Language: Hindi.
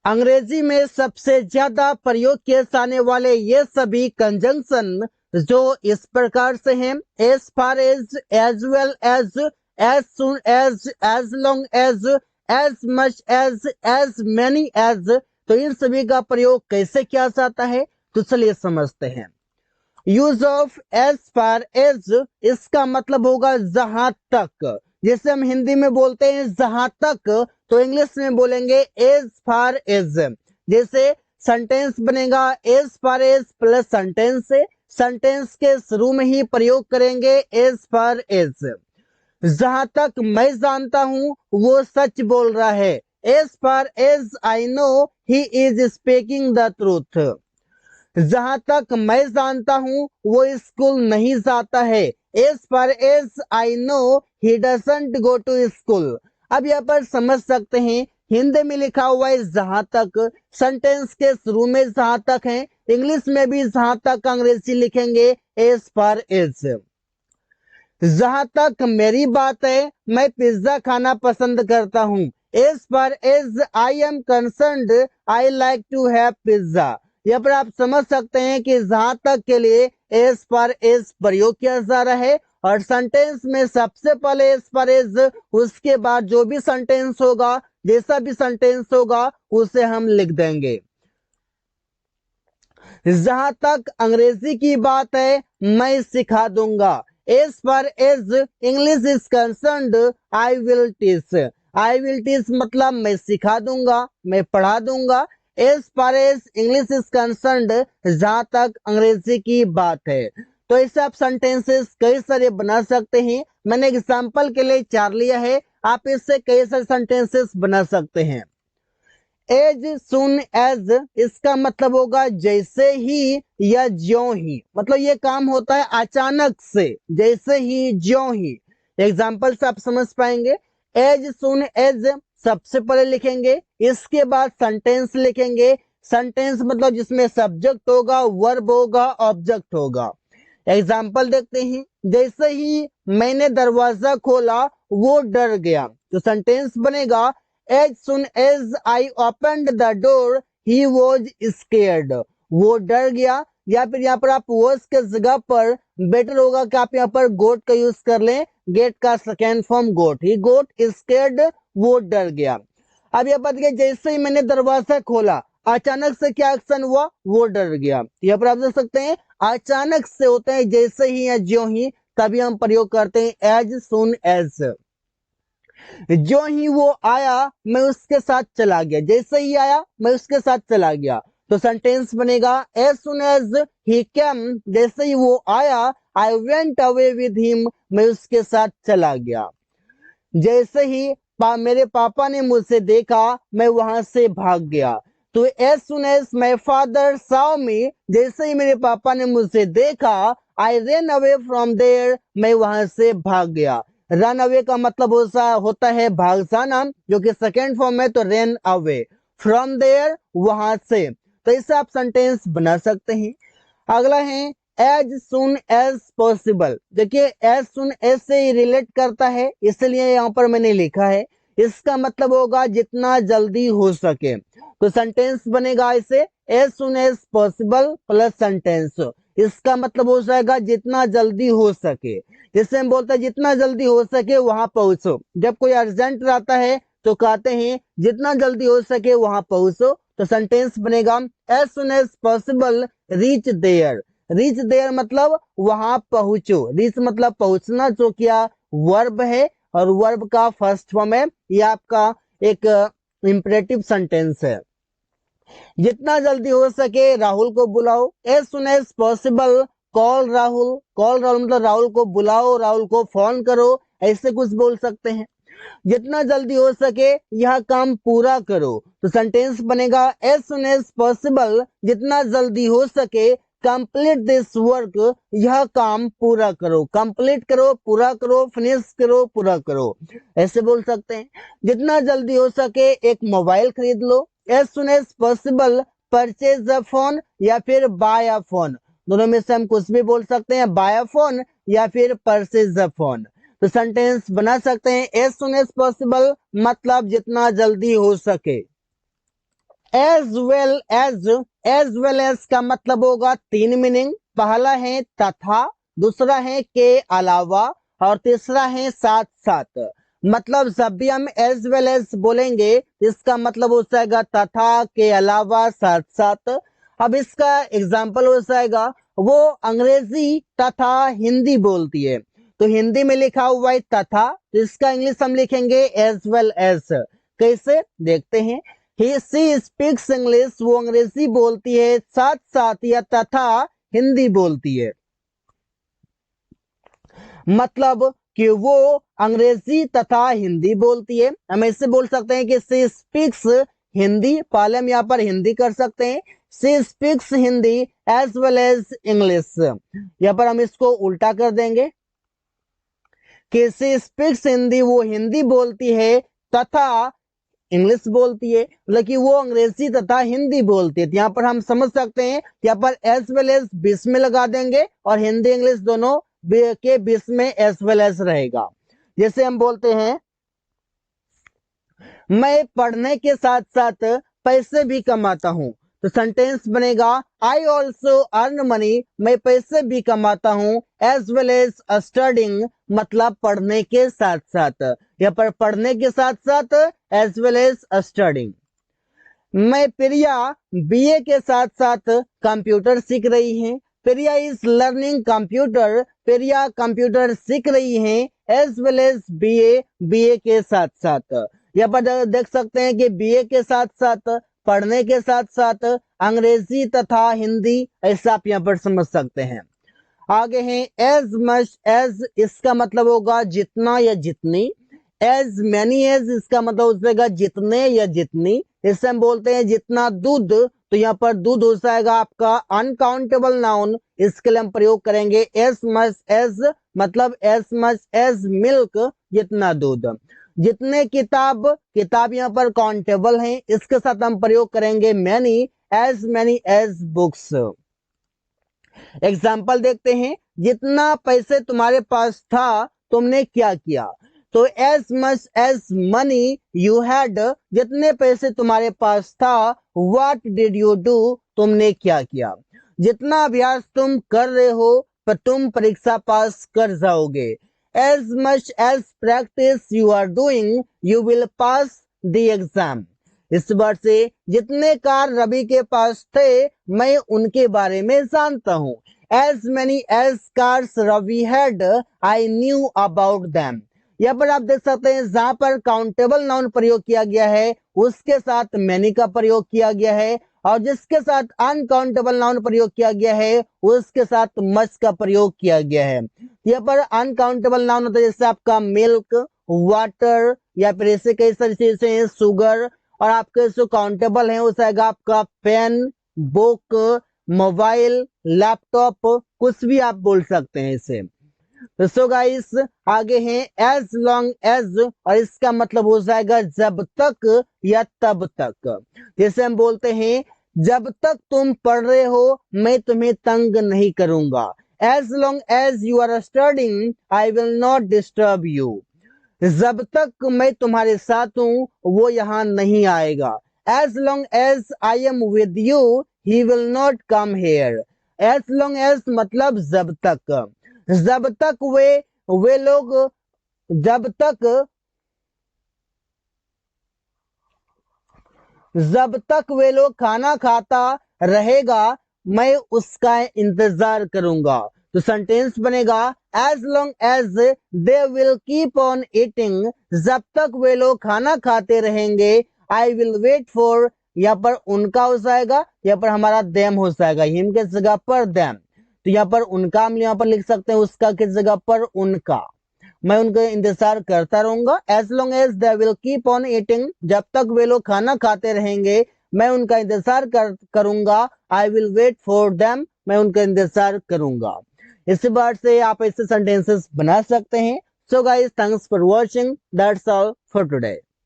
अंग्रेजी में सबसे ज्यादा प्रयोग किए जाने वाले ये सभी कंजंक्शन जो इस प्रकार से हैं, as far as well as soon as long as much as many as, तो इन सभी का प्रयोग कैसे किया जाता है तो चलिए समझते हैं। Use of as far as, इसका मतलब होगा जहां तक। जैसे हम हिंदी में बोलते हैं जहां तक, तो इंग्लिश में बोलेंगे एज फार एज। जैसे सेंटेंस बनेगा as far as plus sentence से, सेंटेंस के शुरू में ही प्रयोग करेंगे एज फार एज। जहां तक मैं जानता हूं वो सच बोल रहा है, as far as I know he is speaking the truth. जहां तक मैं जानता हूं वो स्कूल नहीं जाता है, as far as I know he doesn't go to school. अब यहाँ पर समझ सकते हैं हिंदी में लिखा हुआ है जहां तक, सेंटेंस के शुरू में जहां तक है, इंग्लिश में भी जहां तक अंग्रेजी लिखेंगे एज फार एज। जहां तक मेरी बात है मैं पिज्जा खाना पसंद करता हूँ, as far as I am concerned I like to have pizza. यहाँ पर आप समझ सकते हैं कि जहां तक के लिए एज फार एज प्रयोग किया जा रहा है, और सेंटेंस में सबसे पहले एज फार एज, उसके बाद जो भी सेंटेंस होगा, जैसा भी सेंटेंस होगा उसे हम लिख देंगे। जहां तक अंग्रेजी की बात है मैं सिखा दूंगा, as far as English is concerned I will teach. I will teach मतलब मैं सिखा दूंगा, मैं पढ़ा दूंगा। As far as English is concerned, जहां तक अंग्रेजी की बात है। तो ऐसे आप सेंटेंसेस कई सारे बना सकते हैं। मैंने एग्जांपल के लिए 4 लिया है, आप इससे कई सारे सेंटेंसेस बना सकते हैं। एज सुन एज, इसका मतलब होगा जैसे ही या ज्यों ही, मतलब ये काम होता है अचानक से, जैसे ही ज्यों ही। एग्जाम्पल से आप समझ पाएंगे। एज सुन एज सबसे पहले लिखेंगे, इसके बाद सेंटेंस लिखेंगे। सेंटेंस मतलब जिसमें सब्जेक्ट होगा, वर्ब होगा, ऑब्जेक्ट होगा। एग्जाम्पल देखते हैं। जैसे ही मैंने दरवाजा खोला वो डर गया, तो सेंटेंस बनेगा As soon as I opened the door, he was scared. वो डर गया। या फिर यहाँ पर आप was के जगह पर बेटर होगा कि आप यहाँ पर got का यूज कर लें, get का second form got। He got scared, वो डर गया। अब यह बात है जैसे ही मैंने दरवाजा खोला, अचानक से क्या एक्शन हुआ, वो डर गया। यहाँ पर आप देख सकते हैं अचानक से होते हैं जैसे ही या ज्यों ही, तभी हम प्रयोग करते हैं as soon as। जो ही वो आया मैं उसके साथ चला गया, जैसे ही आया मैं उसके साथ चला गया, तो सेंटेंस बनेगा एज सुन एज ही केम, जैसे ही वो आया I went away with him, मैं उसके साथ चला गया। जैसे ही मेरे पापा ने मुझे देखा मैं वहां से भाग गया। तो as soon as my father saw me, जैसे ही मेरे पापा ने मुझे देखा I ran away from there, मैं वहां से भाग गया। रन अवे का मतलब होता है भाग जाना, जो कि सेकेंड फॉर्म है, तो रन अवे फ्रॉम देयर, वहां से। तो इससे आप सेंटेंस बना सकते हैं। अगला है एज सुन एज पॉसिबल। देखिए एज सुन एज से ही रिलेट करता है, इसलिए यहाँ पर मैंने लिखा है। इसका मतलब होगा जितना जल्दी हो सके, तो सेंटेंस बनेगा इसे as soon as possible plus sentence. इसका मतलब हो जाएगा जितना जल्दी हो सके। जैसे हम बोलते हैं जितना जल्दी हो सके वहां पहुंचो, जब कोई अर्जेंट रहता है तो कहते हैं जितना जल्दी हो सके वहां पहुंचो, तो सेंटेंस बनेगा as soon as possible reach there. Reach there मतलब वहां पहुंचो, रीच मतलब पहुंचना, जो क्या वर्ब है, और वर्ब का फर्स्ट फॉर्म है। ये आपका एक इंपरेटिव सेंटेंस है। जितना जल्दी हो सके राहुल को बुलाओ, as soon as possible call Rahul. Call Rahul मतलब राहुल को बुलाओ, राहुल को फोन करो, ऐसे कुछ बोल सकते हैं। जितना जल्दी हो सके यह काम पूरा करो, तो सेंटेंस बनेगा एज सुन एज पॉसिबल, जितना जल्दी हो सके कंप्लीट दिस वर्क, यह काम पूरा करो। कंप्लीट करो, पूरा करो, फिनिश करो, पूरा करो, ऐसे बोल सकते हैं। जितना जल्दी हो सके एक मोबाइल खरीद लो, as soon as possible purchase a phone या फिर बाय अ फोन, दोनों में से हम कुछ भी बोल सकते हैं, बाय अ फोन या फिर परचेज अ फोन। तो सेंटेंस बना सकते हैं एज सुन एज पॉसिबल मतलब जितना जल्दी हो सके। एज वेल एज का मतलब होगा तीन मीनिंग। पहला है तथा, दूसरा है के अलावा, और तीसरा है साथ साथ। मतलब जब भी हम एज वेल एज बोलेंगे इसका मतलब हो जाएगा तथा, के अलावा, साथ साथ। अब इसका एग्जाम्पल हो जाएगा वो अंग्रेजी तथा हिंदी बोलती है, तो हिंदी में लिखा हुआ है तथा, तो इसका इंग्लिश हम लिखेंगे एज वेल एज। कैसे देखते हैं। सी स्पीक्स इंग्लिश, वो अंग्रेजी बोलती है, साथ साथ या तथा हिंदी बोलती है। मतलब कि वो अंग्रेजी तथा हिंदी बोलती है। हम ऐसे बोल सकते हैं कि सी स्पीक्स हिंदी, पहले हम यहाँ पर हिंदी कर सकते हैं, she speaks Hindi as well as English. यहाँ पर हम इसको उल्टा कर देंगे कि सी स्पीक्स हिंदी, वो हिंदी बोलती है तथा इंग्लिश बोलती है, मतलब कि वो अंग्रेजी तथा हिंदी बोलती है। तो यहाँ पर हम समझ सकते हैं, यहाँ पर एज वेल एज बीच में लगा देंगे और हिंदी इंग्लिश दोनों के बीच में एज वेल एज रहेगा। जैसे हम बोलते हैं मैं पढ़ने के साथ साथ पैसे भी कमाता हूँ, तो सेंटेंस बनेगा आई ऑल्सो अर्न मनी, मैं पैसे भी कमाता हूँ, एज वेल एज स्टडिंग, मतलब पढ़ने के साथ साथ। यहाँ पर पढ़ने के साथ साथ एज वेल एज स्टडिंग। मैं प्रिया बीए के साथ साथ कंप्यूटर सीख रही है, Priya is learning computer, Priya computer सीख रही है एज वेल एज बीए के साथ साथ। यहाँ पर देख सकते हैं कि बीए के साथ साथ, पढ़ने के साथ साथ अंग्रेजी तथा हिंदी, ऐसा आप यहाँ पर समझ सकते हैं। आगे हैं एज मच एज, इसका मतलब होगा जितना या जितनी। एज मैनी एज, इसका मतलब हो जाएगा जितने या जितनी। इससे हम बोलते हैं जितना दूध, तो यहाँ पर दूध हो जाएगा आपका अनकाउंटेबल नाउन, इसके लिए हम प्रयोग करेंगे एज मच एज, मतलब एज मच एज मिल्क, जितना दूध। जितने किताब, किताब यहाँ पर काउंटेबल है, इसके साथ हम प्रयोग करेंगे मैनी एज बुक्स। एग्जाम्पल देखते हैं, जितना पैसे तुम्हारे पास था तुमने क्या किया। तो as much as money you had, जितने पैसे तुम्हारे पास था, व्हाट डिड यू डू, तुमने क्या किया। जितना अभ्यास तुम कर रहे हो पर तुम परीक्षा पास कर जाओगे। As much as practice you are doing you will pass the exam. इस बार से जितने कार रवि के पास थे मैं उनके बारे में जानता हूँ। As many as cars Ravi had I knew about them. यहाँ पर आप देख सकते हैं जहां पर काउंटेबल नाउन प्रयोग किया गया है उसके साथ मैनी का प्रयोग किया गया है, और जिसके साथ अनकाउंटेबल नाउन प्रयोग किया गया है उसके साथ मच का प्रयोग किया गया है। यहाँ पर अनकाउंटेबल नाउन होता है जैसे आपका मिल्क, वाटर, या फिर ऐसे कई सारी चीजें, शुगर। और आपके जो काउंटेबल है उस आएगा आपका पेन, बुक, मोबाइल, लैपटॉप, कुछ भी आप बोल सकते हैं इसे। तो सो गाइस आगे है एज लॉन्ग एज, और इसका मतलब हो जाएगा जब तक या तब तक। जैसे हम बोलते हैं जब तक तुम पढ़ रहे हो मैं तुम्हें तंग नहीं करूंगा। As long as you are studying I will not disturb you. जब तक मैं तुम्हारे साथ हूं वो यहाँ नहीं आएगा। As long as I am with you he will not come here. As long as मतलब जब तक, जब तक वे लोग, जब तक वे लोग खाना खाता रहेगा मैं उसका इंतजार करूंगा। तो सेंटेंस बनेगा as long as they will keep on eating, जब तक वे लोग खाना खाते रहेंगे आई विल वेट फॉर, यहाँ पर उनका हो जाएगा, यहाँ पर हमारा देम हो जाएगा, हिम के जगह पर देम। तो यहाँ पर उनका हम यहाँ पर लिख सकते हैं, उसका की जगह पर उनका। मैं उनका इंतजार करता रहूंगा। As long as they will keep on eating, जब तक वे लोग खाना खाते रहेंगे मैं उनका इंतजार करूंगा। I will wait for them, मैं उनका इंतजार करूंगा। इसी बार से आप ऐसे सेंटेंसेस बना सकते हैं। So guys thanks for watching, that's all for today.